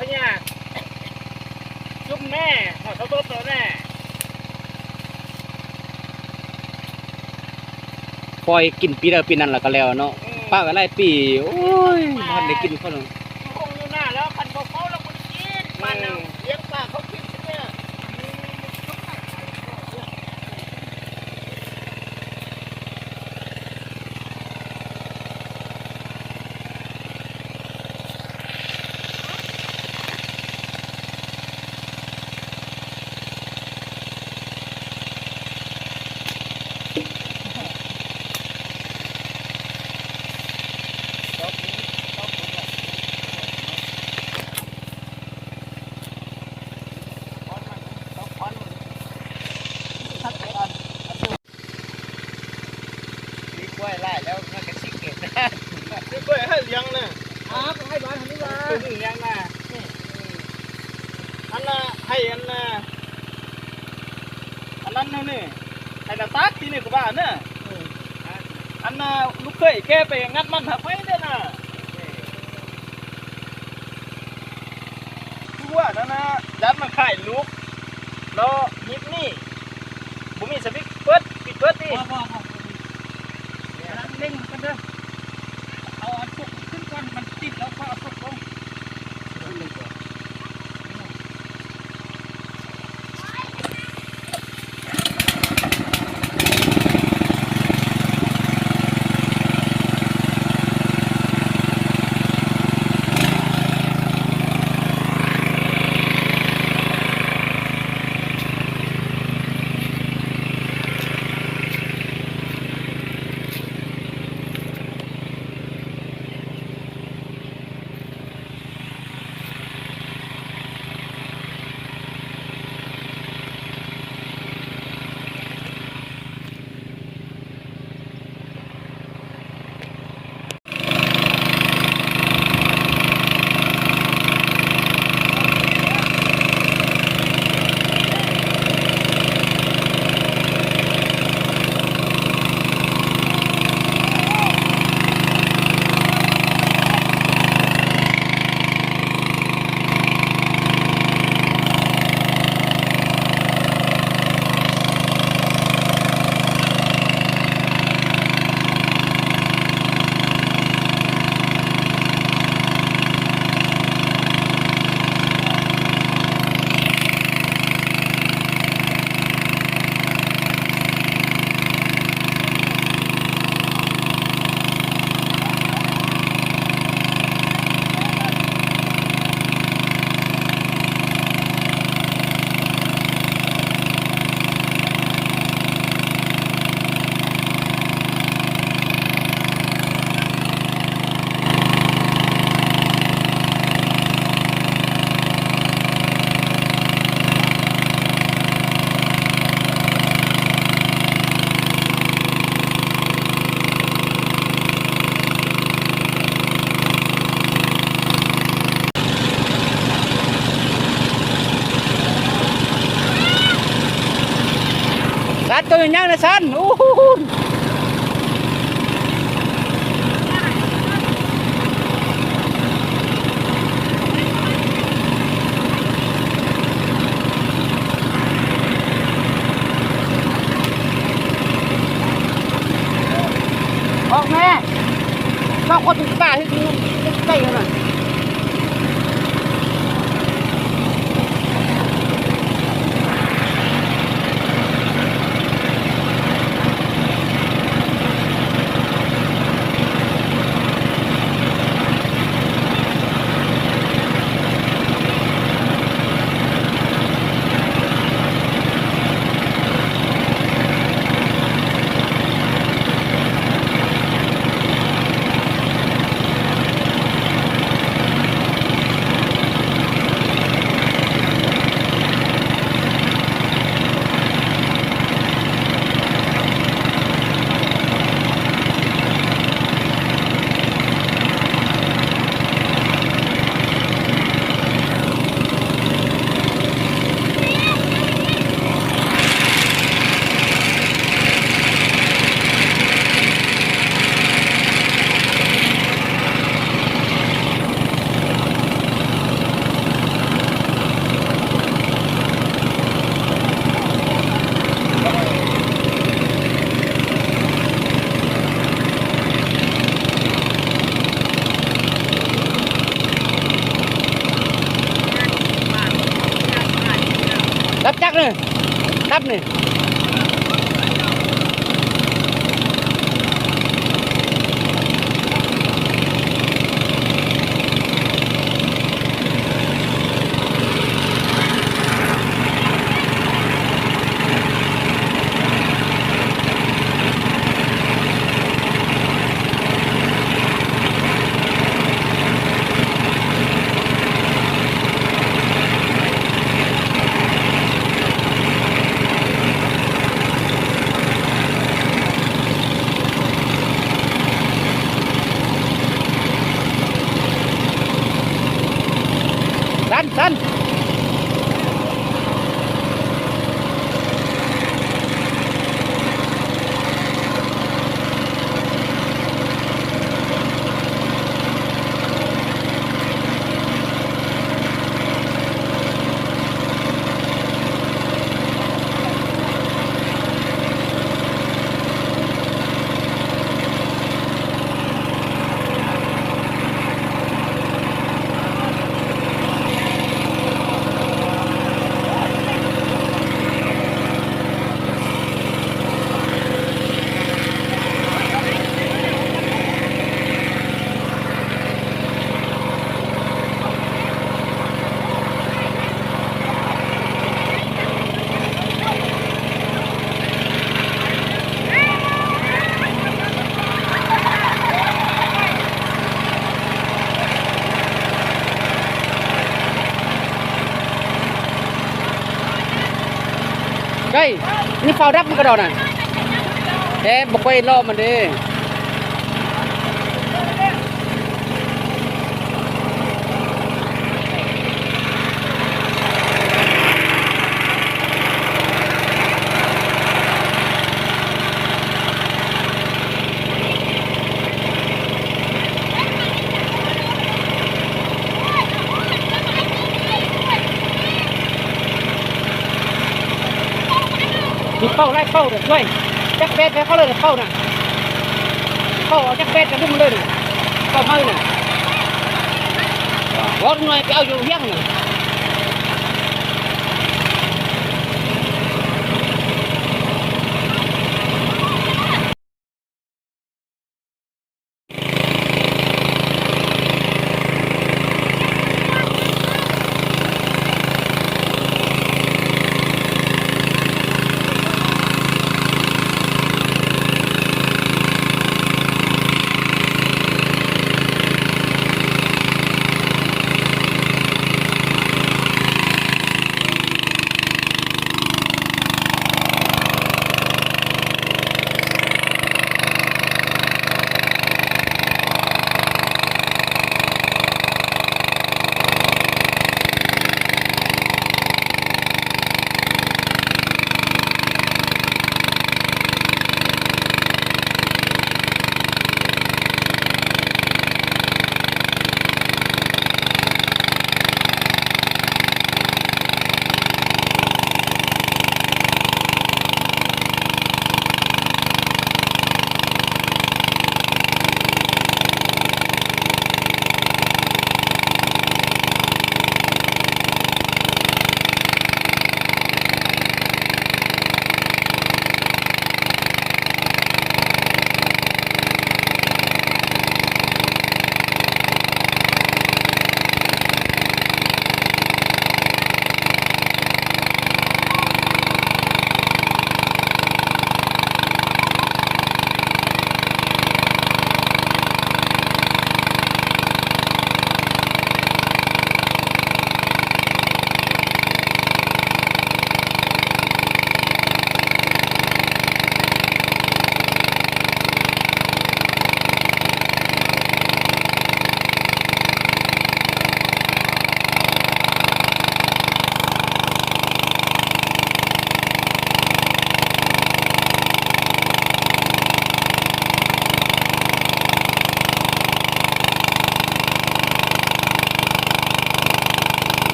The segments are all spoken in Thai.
พญาจุ่มแม่หอดเขาต้มแล้วแม่ปล่อยกินปีเดียวปีนั้นแล้วก็แล้วเนาะป้าก็ไล่ปีโอ้ยบ่ได้กินข้าว อยู่คงอยู่หน้าแล้วพันเขาแล้วคนกินมันเอาเลี้ยงปลาเขากินเนี่ย มีกล้วยไล่แล้วมันก็สิเก็บนะ นี่กล้วยให้เลี้ยงนะให้บ้านทำนี่ว่า ตัวนี้เลี้ยงนะอันน่ะให้อันน่ะอันนั้นนี่ให้นาตักที่นี่ก็บ้านเนี่ยอันน่ะลูกเคยแกไปงัดมันหักไว้เนี่ยนะคือว่านั่นนะยัดมันไข่ลูกแล้วยิบนี่บุมีสวิตช์เปิดปิดเปิดดิเล่งกันเด้อเอาอันพวกขึ้นก่อนมันติดแล้วก็เอาพวกลงสันตัวใหญ่ๆนะสันโอ้โหออกแม่ก็คนถึงป่าที่นี่ใกล้ๆกัน กเลยดับนี่ดันđâyนี่phao đắp cái đó này thế bọc quay lo mà điมีเป้าไล่เป้าเดี๋ยวช่วยจักเบ็ดไปเขาเลยเป้าน่ะเป้าเอาจักเบ็ดจะดุ้มเลยน่ะเป้าเฮ้ยน่ะวอดหน่อยไปเอาอยู่เฮี้ยงน่ะ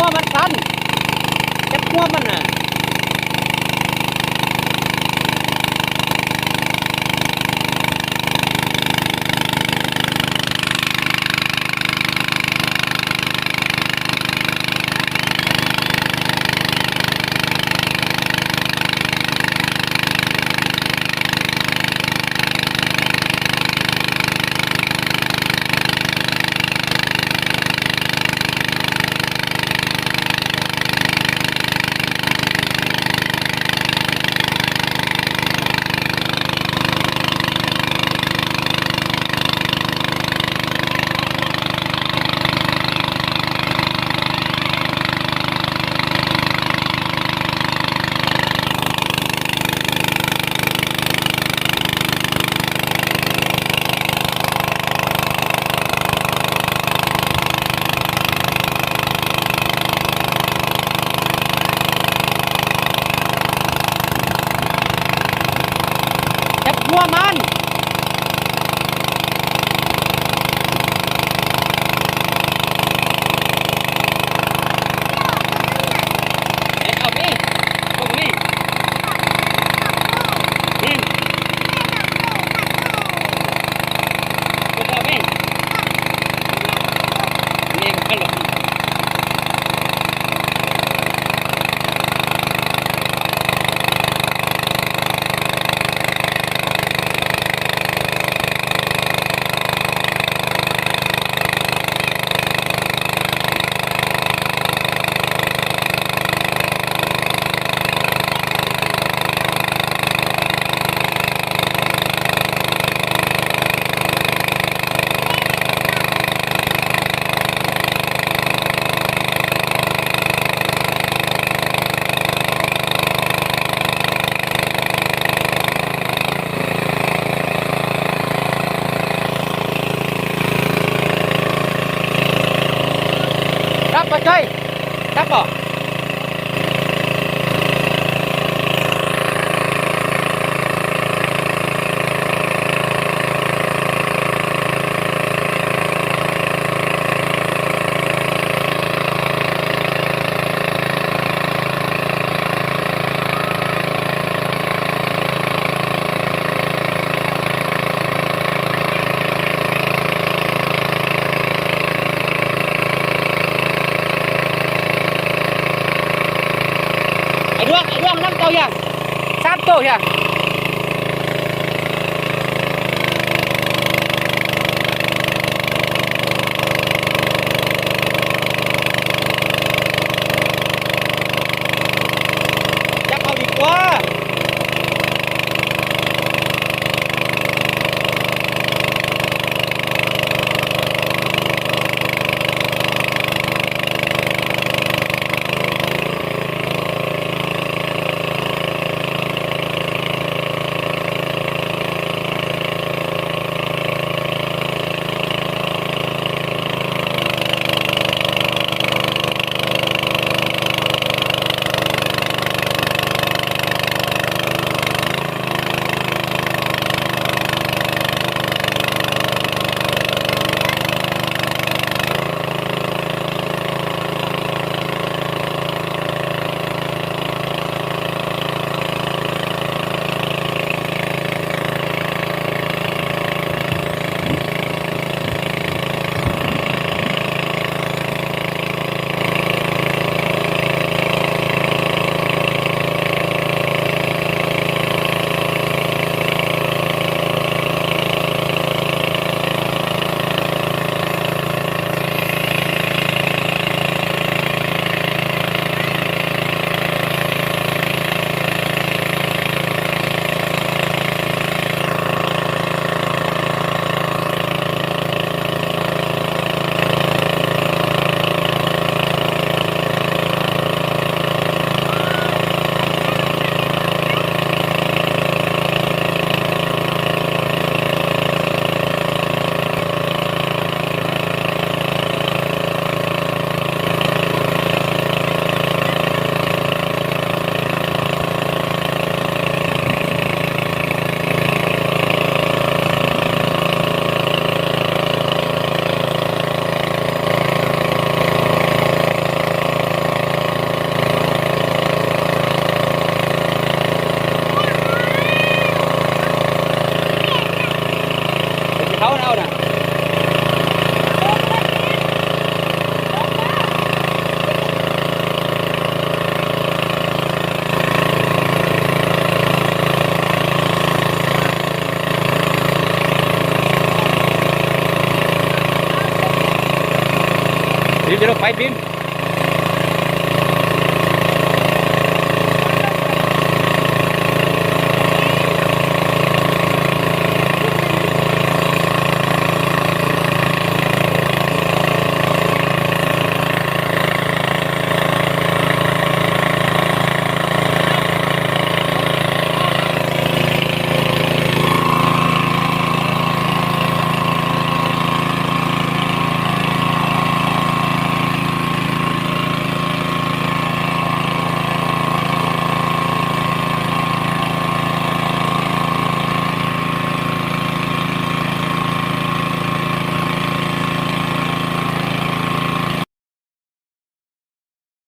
วมันทันจับหัวมันน่ะจับหัวมันเอาไปตรงนี้นี่ก็เอาไปนี่มันก็หลบรับก็ใช่รับก็ไอ้ดวงน้ำเต้าอย่าง3 ตัวอย่างจับเอาดีกว่า เดี๋ยวไปบิน